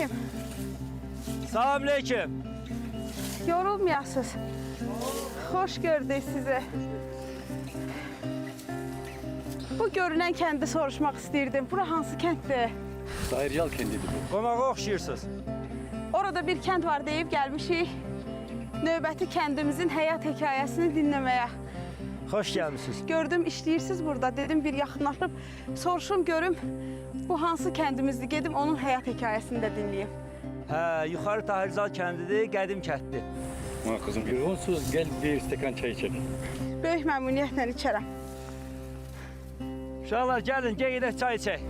Salamünaleyküm. Salamünaleyküm. Yorulmayasınız. Hoş gördük sizi. Bu görünen kendi soruşmak istəyirdim. Bura hansı kənddir? Tahircal kendidir bu. Qonağa oxşayırsınız. Orada bir kənd var deyib gəlmişik. Növbəti kəndimizin həyat hekayəsini dinləməyə. Xoş gəlmişsiniz. Gördüm işləyirsiniz burada. Dedim bir yaxınlaşıb soruşum görüm bu hansı kəndimizdir. Gedim onun həyat hekayəsini də dinləyim. Hə, yuxarı Tahircal kəndidir, qədim kənddir. Ha kızım onsuz gel bir stekan çay içelim. Böyük məmnuniyyətlə içərəm. Uşaqlar gəlin, gedək çay içək.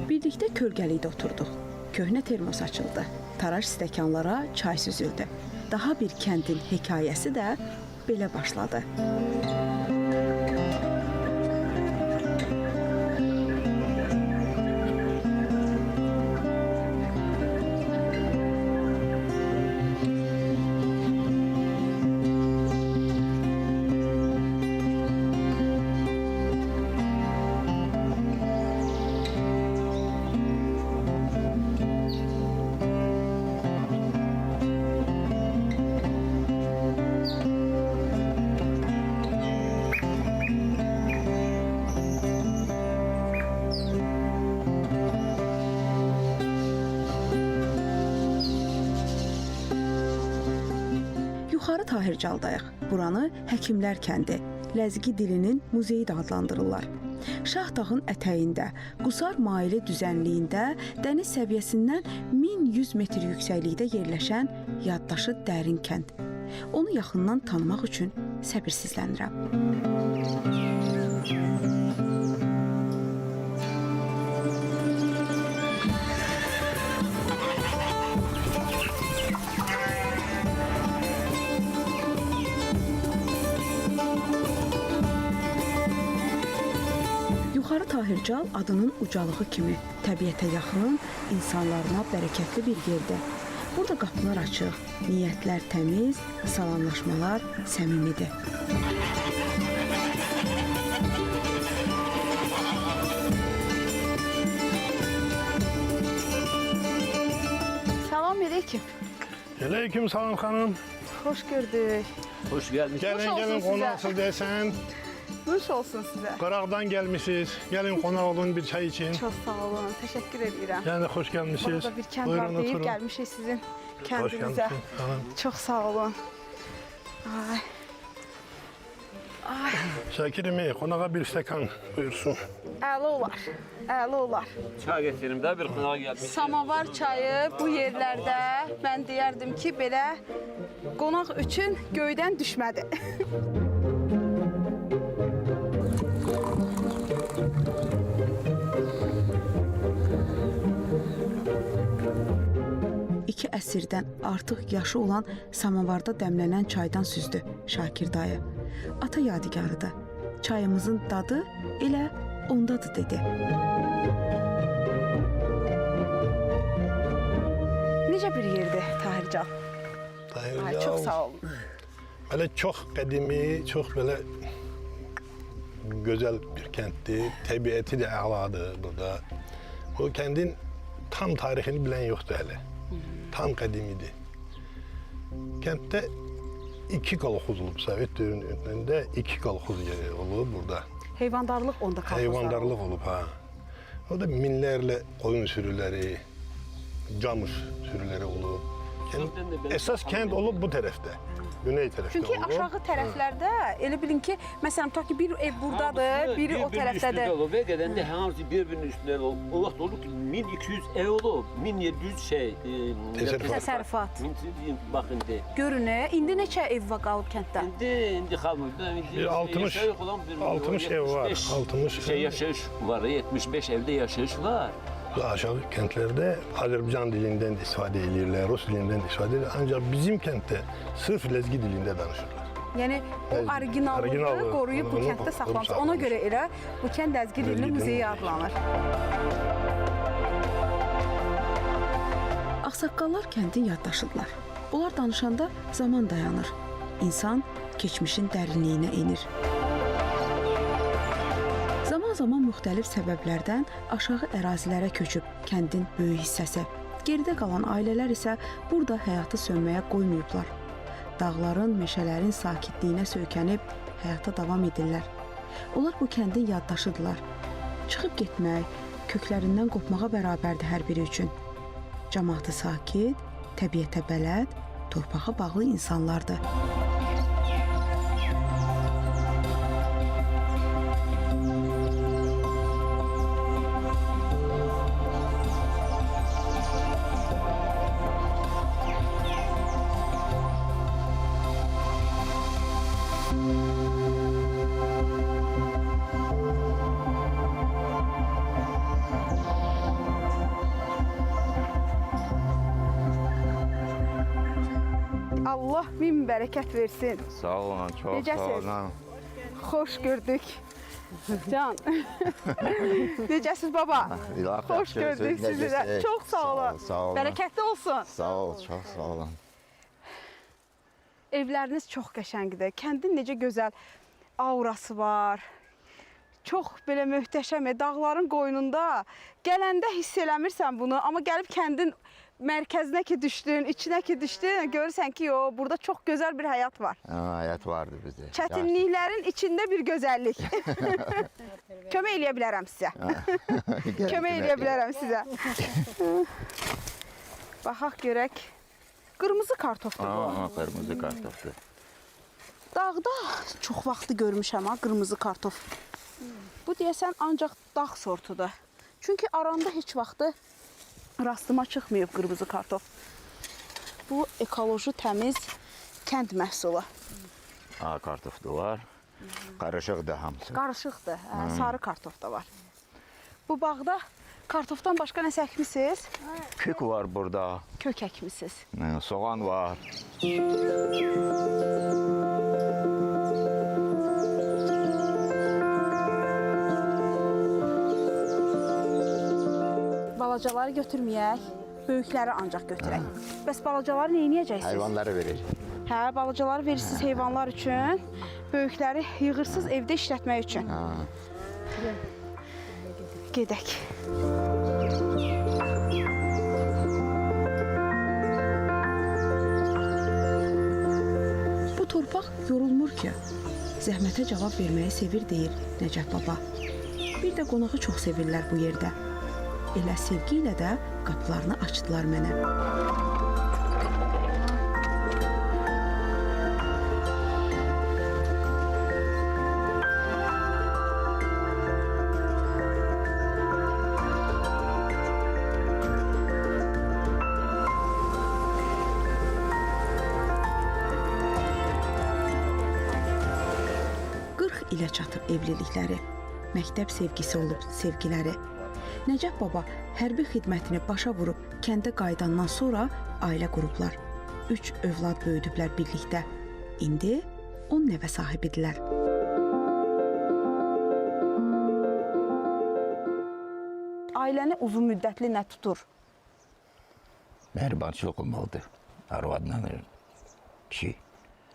Birlikdə kölgəlikdə oturduq. Köhnə termos açıldı. Taraj stəkanlara çay süzüldü. Daha bir kəndin hekayəsi də belə başladı. Yuxarı Tahircaldayıq. Buranı Həkimlər kəndi, ləzgi dilinin muzeyi də adlandırırlar. Şah dağın ətəyində, Qusar maili düzənliyində, dəniz səviyyəsindən 1100 metr yüksəklikdə yerləşən yaddaşı dərin kənd. Onu yaxından tanımaq üçün səbirsizlənirəm. Yuxarı Tahircal adının ucalığı kimi təbiətə yaxın, insanlarına bərəkətli bir yerdir. Burada qapılar açıq, niyyətlər təmiz, salamlaşmalar səmimidir. Salam aleyküm. Aleyküm salam xanım. Hoş gördük. Xoş gəlmişsiniz. Gəlin, olsun gəlin sizə. qonaqsız desən. Nuş olsun sizə. Qıraqdan gəlmişsiniz. Gəlin qonaq olun bir çay için. Çok sağ olun. Teşekkür edirəm. Yəni xoş gəlmişsiniz. Burada bir kənd var Buyurun deyib oturun. gəlmişik sizin Xoş kəndinizə. gəlmişsiniz xanım. Çok sağ olun. Ay. Ay. Şakirim, qonağa bir stəkan buyursun. Əli olar. Əli olar. Çay gətirim də bir qonağa gəlmiş. Samavar çayı bu yerlərdə mən deyərdim ki, belə qonaq üçün göydən düşmədi. İki əsrdən artıq yaşı olan samavarda dəmlənən çaydan süzdü Şakir dayı. Ata yadigarıdır. Çayımızın dadı elə ondadır dedi. Necə bir yerdir Tahircal? Tahircal. Ay, çox sağ olun. Belə çox qədimi, çox belə gözəl bir kənddir. Təbiəti də əladır burada. Bu kəndin tam tarixini bilən yoxdur hələ. Tam qədimidir. Kənddə iki kolxoz olub, Sovet dövründə iki kolxoz olub burada. Heyvandarlıq onda kolxozlar. Heyvandarlıq olub, ha. O da minlərlə qoyun sürüləri, camış sürüləri olub. Əsas kənd olub bu tərəfdə, güney tərəfdə Çünki olub. aşağı tərəflərdə elə bilin ki, məsələn, tutaq ki, bir ev buradadır, biri o tərəfdədir. Ve gedəndə hamısı bir-birinin üstündə olub. O vaxt olub ki, 1200 ev olub, 1700 şey. Təsərrüfat. Bax indi. Görünür, indi neçə ev var qalıb kənddə? İndi qalmır. Bir 60 ev var, 60 şey ev. yaşayış var, 75 evdə yaşayış var. Aşağı kəndlərdə Azərbaycan dilindən də istifadə edirlər, Rus dilindən də istifadə edirlər. Ancaq bizim kənddə sırf ləzgi dilində danışırlar. Yəni o orijinallığı qoruyub bu kənddə saxlamış. Ona görə elə bu kənd ləzgi dilinin muzeyi adlanır. Ağsaqqallar kəndin yaddaşıdırlar. Onlar danışanda zaman dayanır. İnsan keçmişin dərinliyinə enir. Zaman-zaman müxtəlif səbəblərdən aşağı ərazilərə köçüb kəndin böyük hissəsi. Geridə qalan ailələr isə burada həyatı sönməyə qoymayıblar. Dağların, meşələrin sakitliyinə söykənib həyata davam edirlər. Onlar bu kəndin yaddaşıdırlar. Çıxıb getmək, köklərindən qopmağa bərabərdir hər biri üçün. Cəmaatı sakit, təbiətə bələd, torpağa bağlı insanlardır. Allah min bərəkət versin. Sağ olun, çok sağ Necəsiz? olun. Xoş gördük. Can. Necəsiz baba? Xoş gördük sizi də. Çox sağ olun. Sağ olun. Bərəkətli olsun. Sağ ol, çok sağ olun. Evləriniz çox qəşəngdir. Kəndin necə gözəl aurası var. Çox belə möhtəşəm, dağların qoynunda. Gələndə hiss eləmirsən bunu, amma gəlib kəndin mərkəzinə ki düşdün, içinə ki düşdün, görürsən ki, burada çox gözəl bir həyat var. Hayat vardı bizde. Çətinliklərin içində bir gözəllik. Kömək eləyə bilərəm sizə. Kömək eləyə bilərəm sizə. Baxaq görək. Qırmızı kartofdur bu. Kırmızı kartoftu. Dağda çox vaxtı görmüşəm ha, qırmızı kartof. Bu deyəsən ancaq dağ sortudur. Çünki aranda heç vaxtı rastıma çıxmayıb qırmızı kartof. Bu ekoloji təmiz kənd məhsulu. Kartof da var. Karışık da hamısı. Qarışıqdır, sarı kartof da var. Bu bağda kartofdan başqa nəsə əkmisiniz? Kök var burada. Kök əkmisiniz. Soğan var. Balacaları götürməyək, böyükləri ancaq götürək. Bəs balacaları nə edəcəksiniz? Hayvanlara verir. Hə, balacaları verirsiniz heyvanlar üçün, böyükləri yığırsınız evdə işlətmək üçün. Gedək. Bu torpaq yorulmur ki. Zəhmətə cavab verməyi sevir deyir Nəcəf baba. Bir də qonağı çox sevirlər bu yerdə. Elə sevgi ilə də qapılarını açdılar mənə. ilə çatır evlilikləri. Məktəb sevgisi olub sevgiləri. Nəcəf baba hərbi xidmətini başa vurub kəndə qayıdandan sonra ailə qurublar. 3 övlad böyüdüblər birlikdə. İndi 10 nəvə sahibidirlər. Ailəni uzun müddətli nə tutur? Mehribançılıq olmalıdır. Arvadla kişi.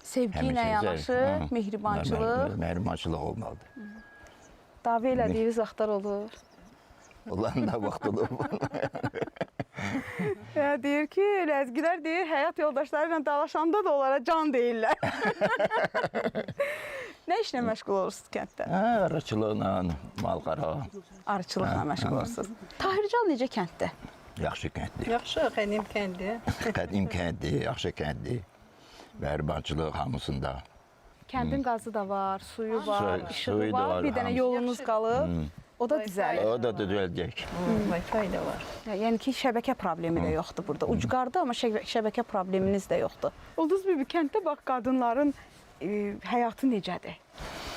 Sevgi ilə yanaşı, mehribançılıq. Mehribançılıq olmalıdır. Dava elədiyiniz vaxtlar olur. Onların da vaxt olur. Ya deyir ki, ləzgilər deyir, həyat yoldaşları ilə dalaşanda da onlara can deyirlər. Nə işlə məşğul olursunuz kənddə? Arıçılıqla, malqara. Arıçılıqla məşğul olursunuz. Tahircal necə kənddə? Yaxşı kənddir. Yaxşı, qədim kəndi. Qədim kənddir, yaxşı kənddir. Mehribançılıq hamısında. Kəndin qazı da var, suyu var, işığı suyu da var, var, bir dənə hamısı. yolunuz qalıb. O da düzəlir. O da düzələcək. Wi-Fi də var. Yəni ki, şəbəkə problemi də yoxdur burada. Ucqarda, amma şəbəkə probleminiz də yoxdur. Ulduz bibi, kənddə bax, qadınların həyatı necədir?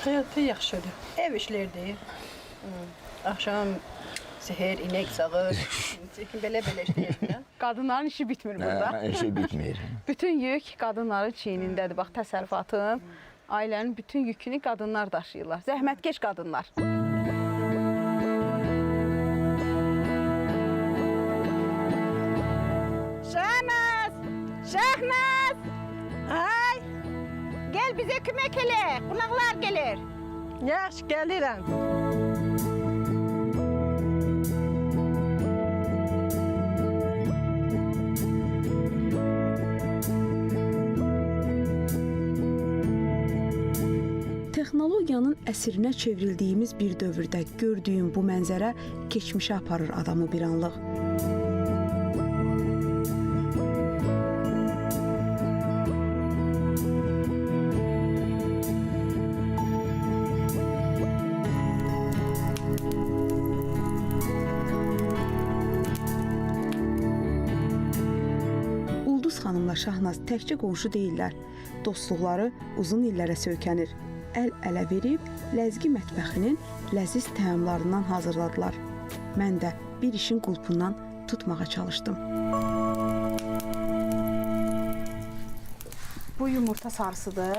Həyatı yaxşıdır. Ev işlərdir. Axşam səhər inək sağır. Belə-belə işlərdir. Qadınların işi bitmir burada. İşi bitmir. Bütün yük qadınların çiynindədir. Bax, təsərrüfatın, ailənin bütün yükünü qadınlar daşıyırlar. Zəhmətkeş qadınlar. bizə kömək elə. Qonaqlar gəlir. Yaxşı, gəlirəm. Texnologiyanın əsrinə çevrildiyimiz bir dövrdə gördüyüm bu mənzərə keçmişə aparır adamı bir anlıq. Ulduz xanımla Şahnaz təkcə qonşu deyillər. Dostluqları uzun illərə söykənir. Əl-ələ verib ləzgi mətbəxinin ləziz təamlarından hazırladılar. Mən də bir işin qulpundan tutmağa çalışdım. Bu yumurta sarısıdır.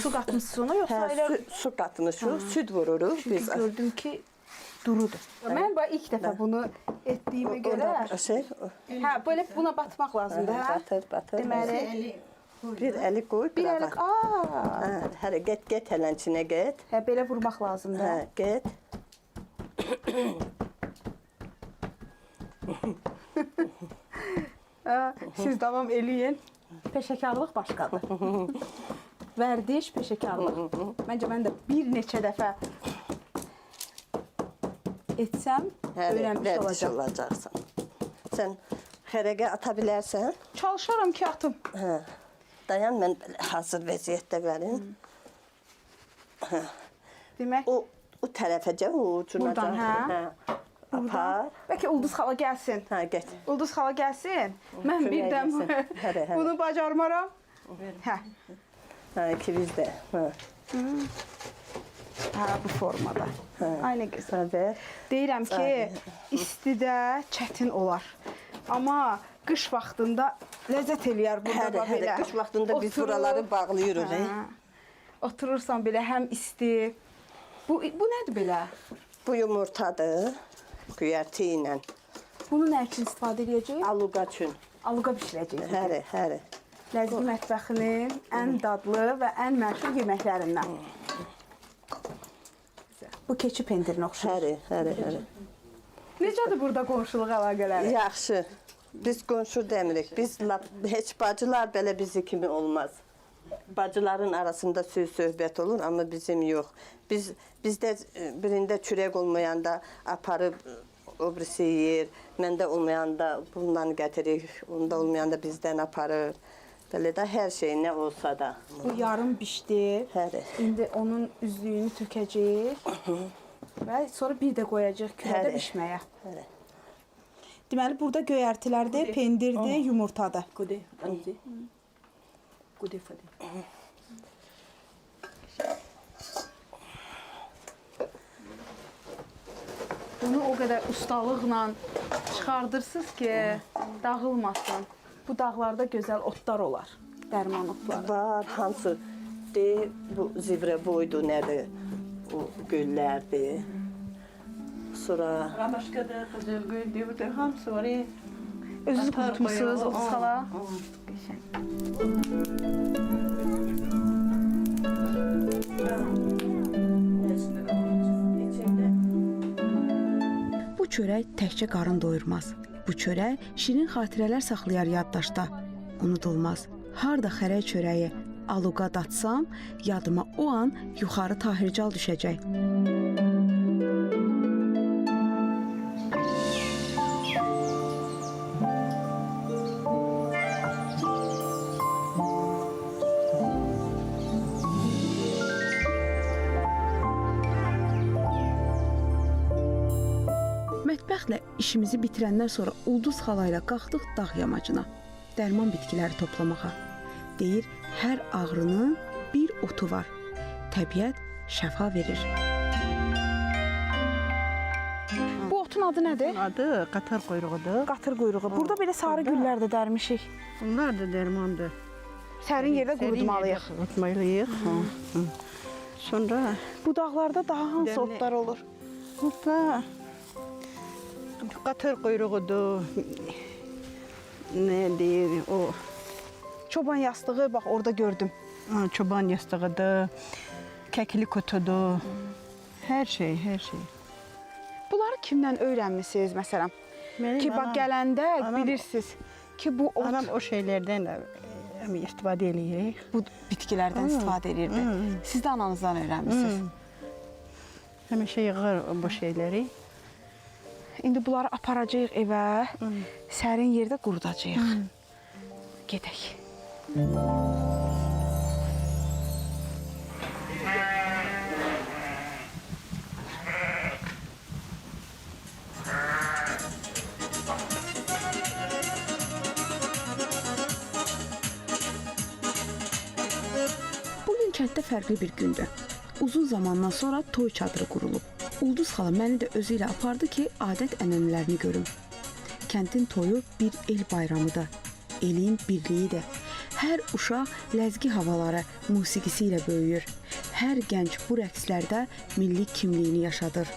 Su qatmışsınız ona yoxsa elə Su qatmışıq, süd vururuq biz. gördüm ki durudur. Mən bax ilk dəfə bunu etdiyimə görə hə belə buna batmaq lazımdır, hə? Batır. Deməli Bir əli qoy, bir əlik. Hələ get hələnçinə get. Hə belə vurmaq lazımdır. Hə, get. Siz davam eləyin. Peşəkarlıq başqadır. Vərdiş, peşəkarlıq. Məncə mən də bir neçə dəfə etsəm, öyrənmiş olacaqsan. Sən xərəqə ata bilərsən? Çalışaram ki, atım. Hə. Dayan, mən hazır vəziyyətdə verim. Demək, O tərəfəcə, o ucuna. Buradan, hə? Apar. Bəlkə Ulduz xala gəlsin. Hə, get. Ulduz xala gəlsin. Mən birdən bunu bacarmaram. Hə. Hə, ikimiz də. Hə, bu formada. Aynı qızım. Deyirəm ki, istidə çətin olar. Amma qış vaxtında ləzzət eləyər burada belə. Qış vaxtında biz buraları bağlayırıq. Oturursan belə həm isti. Bu nədir belə? Bu yumurtadır, göyərti ilə. Bunu nə üçün istifadə edəcəyik? Aluqa üçün. Aluqa bişirəcəyik. Həri. Ləzgi mətbəxinin ən dadlı və ən məşhur yeməklərindən. Bu keçi pendirinə oxşayır. Həri. Necədir burada qonşuluq əlaqələri? Yaxşı. Biz qonşu demirik. Biz heç bacılar belə bizi kimi olmaz. Bacıların arasında söz-söhbət olur, amma bizim yox. Bizdə birində çörək olmayanda aparıb o birisi yeyir. Məndə olmayanda bundan gətirir, onda olmayanda bizdən aparır. Belə də hər şey nə olsa da. Bu yarım bişdi. Həri. İndi onun üzlüyünü tökəcəyik. Və sonra bir də qoyacağıq kürədə bişməyə. Həri. Deməli, burada göyərtilərdir, pendirdir, yumurtadır. Bunu o qədər ustalıqla çıxardırsınız ki, dağılmasın. Bu dağlarda gözəl otlar olar, dərman otları. Var, hansı bu zivrə boydu, nədir? O göllərdir. Sonra Başqadır, qızıl hamısı var. Özünüz qurutmusunuz o sala. Bu çörək təkcə qarın doyurmaz. Bu çörək şirin xatirələr saxlayar yaddaşda. Unudulmaz. Harda xərək çörəyi aluqa datsam, yadıma o an yuxarı Tahircal düşəcək. Mətbəxlə işimizi bitirəndən sonra Ulduz xala ilə qalxdıq dağ yamacına, dərman bitkiləri toplamağa. Deyir, hər ağrının bir otu var. Təbiət şəfa verir. Bu otun adı nədir? Adı qatar quyruğudur. Qatır quyruğu. Burada belə sarı güllər də dərmişik. Bunlar da dərmandır. Sərin yerdə qurutmalıyıq. Qurutmalıyıq. Sonra Bu dağlarda daha hansı otlar olur? burada qatır quyruğudur. Nə deyir o? Çoban yastığı bax orada gördüm. çoban yastığıdır, kəkli kutudur. Hər şey, hər şey. Bunları kimdən öyrənmisiniz məsələn? Mənim Ki bax gələndə anam- bilirsiniz ki bu ot Anam o şeylərdən istifadə eləyirik. bu bitkilərdən istifadə edirdi. Siz də ananızdan öyrənmisiniz. Həmişə yığır bu şeyləri. İndi bunları aparacağıq evə, sərin yerdə qurudacağıq. Gedək. Bugün kənddə fərqli bir gündür. Uzun zamandan sonra toy çadırı qurulub. Ulduz xala məni də özü ilə apardı ki, adət-ənənələrini görüm. Kəndin toyu bir el bayramıdır. Elin birliyidir. Hər uşaq ləzgi havaları, musiqisi ilə böyüyür. Hər gənc bu rəqslərdə milli kimliyini yaşadır.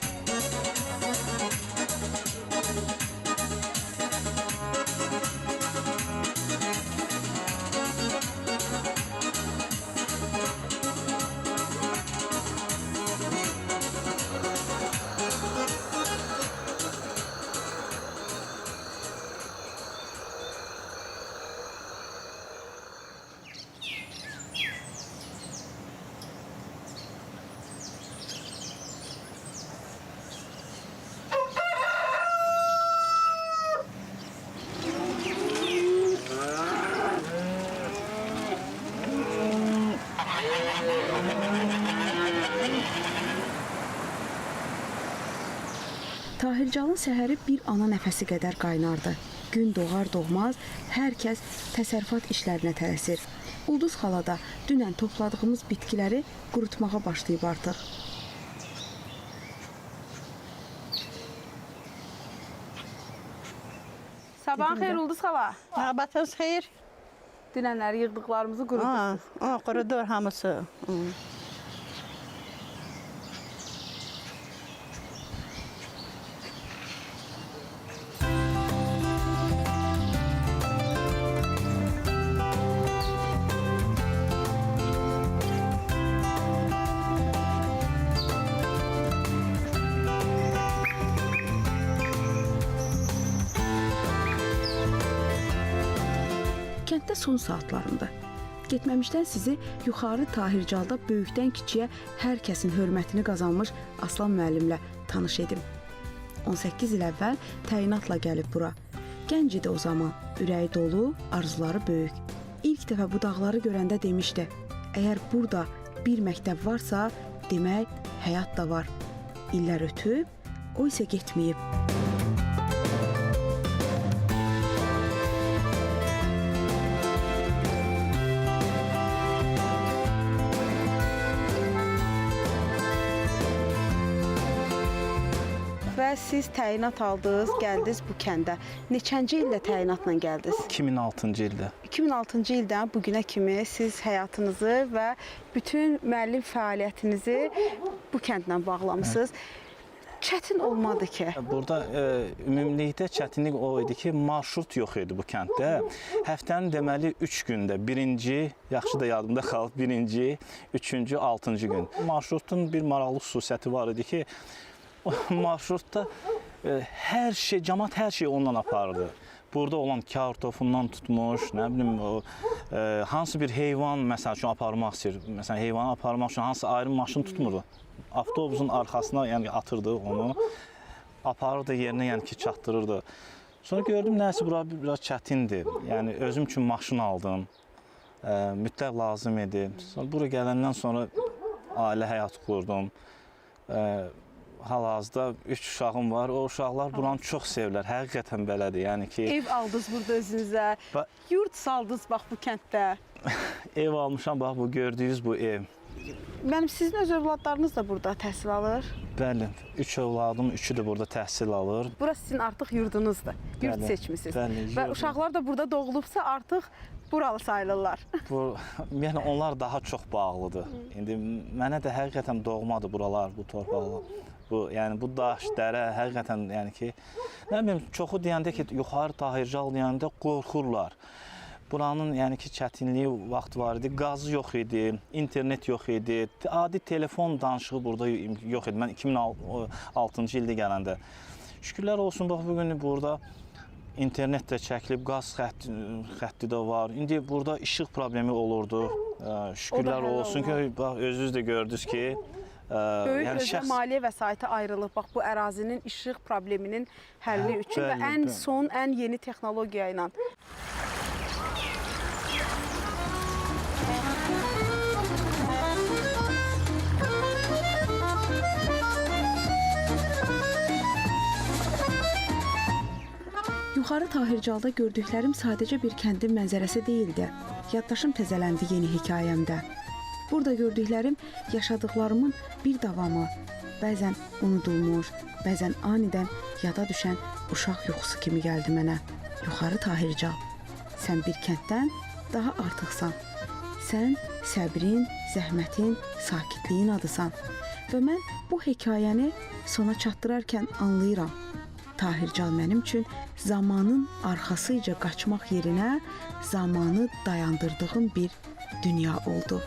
Tahircalın səhəri bir ana nəfəsi qədər qaynardı. Gün doğar doğmaz hər kəs təsərrüfat işlərinə tələsir. Ulduz xala da dünən topladığımız bitkiləri qurutmağa başlayıb artıq. Sabahın xeyir Ulduz xala. Batınız xeyir. Dünənləri yığdıqlarımızı qurudursunuz. Qurudur hamısı. Kənddə son saatlarında. Getməmişdən sizi yuxarı Tahircalda böyükdən kiçiyə hər kəsin hörmətini qazanmış Aslan müəllimlə tanış edim. 18 il əvvəl təyinatla gəlib bura. Gənc idi o zaman, ürəyi dolu, arzuları böyük. İlk dəfə bu dağları görəndə demişdi, əgər burada bir məktəb varsa, demək həyat da var. İllər ötüb, o isə getməyib. Və siz təyinat aldınız, gəldiniz bu kəndə. Neçənci ildə təyinatla gəldiniz? 2006-cı ildə. 2006-cı ildən bu günə kimi siz həyatınızı və bütün müəllim fəaliyyətinizi bu kəndlə bağlamısınız. Çətin olmadı ki? Burada ümumilikdə çətinlik o idi ki, marşrut yox idi bu kənddə. Həftənin deməli 3 gündə, birinci, yaxşı da yadımda qalıb, birinci, üçüncü, 6-cı gün. Marşrutun bir maraqlı xüsusiyyəti var idi ki, marşrutda hər şey, cəmaət hər şey ondan apardı. Burada olan kartofundan tutmuş, nə bilim, hansı bir heyvan məsəl üçün aparmaq istəyir. Məsələn, heyvanı aparmaq üçün hansı ayrı maşın tutmurdu. Avtobusun arxasına yəni atırdı onu, aparırdı yerinə, yəni ki, çatdırırdı. Sonra gördüm, nəsə bura biraz çətindir. Yəni, özüm üçün maşın aldım, mütləq lazım idi. Sonra bura gələndən sonra ailə həyatı qurdum. Hal-hazırda 3 uşağım var. O uşaqlar buranı çox sevirlər. Həqiqətən belədir. Yəni ki, Ev aldınız burada özünüzə, yurt saldınız bax bu kənddə. Ev almışam, bax bu gördüyünüz bu ev. Mənim sizin öz övladlarınız da burada təhsil alır. Bəli, 3 övladım, 3-ü də burada təhsil alır. Bura sizin artıq yurdunuzdur. Yurt Bəli, seçmisiniz. bəli, Və yurdum. uşaqlar da burada doğulubsa artıq buralı sayılırlar. Yəni onlar daha çox bağlıdır. İndi mənə də həqiqətən doğmadır buralar, bu torpaqlar. Yəni bu daş, dərə həqiqətən yəni ki, nə bilim, çoxu deyəndə ki, yuxarı Tahircal deyəndə qorxurlar. Buranın yəni ki, çətinliyi vaxt var idi. Qaz yox idi, internet yox idi. Adi telefon danışığı burada yox idi. Mən 2006-cı ildə gələndə. Şükürlər olsun, bax bu gün burada internet də çəkilib, qaz xətti də var. İndi burada işıq problemi olurdu. Şükürlər olsun ki, bax özünüz də gördünüz ki, Böyük özə maliyyə vəsaiti ayrılıb, bax bu ərazinin işıq probleminin həlli üçün və ən son, ən yeni texnologiya ilə. Yuxarı Tahircalda gördüklərim sadəcə bir kəndin mənzərəsi deyildi. Yaddaşım təzələndi yeni hekayəmdə. Burada gördüklərim yaşadıklarımın bir davamı, bəzən unudulmuş, bəzən anidən yada düşən uşaq yuxusu kimi gəldi mənə. Yuxarı Tahircal, sən bir kənddən daha artıqsan. Sən səbrin, zəhmətin, sakitliyin adısan. Və mən bu hekayəni sona çatdırarkən anlayıram. Tahircal mənim üçün zamanın arxasıca qaçmaq yerinə zamanı dayandırdığım bir dünya oldu.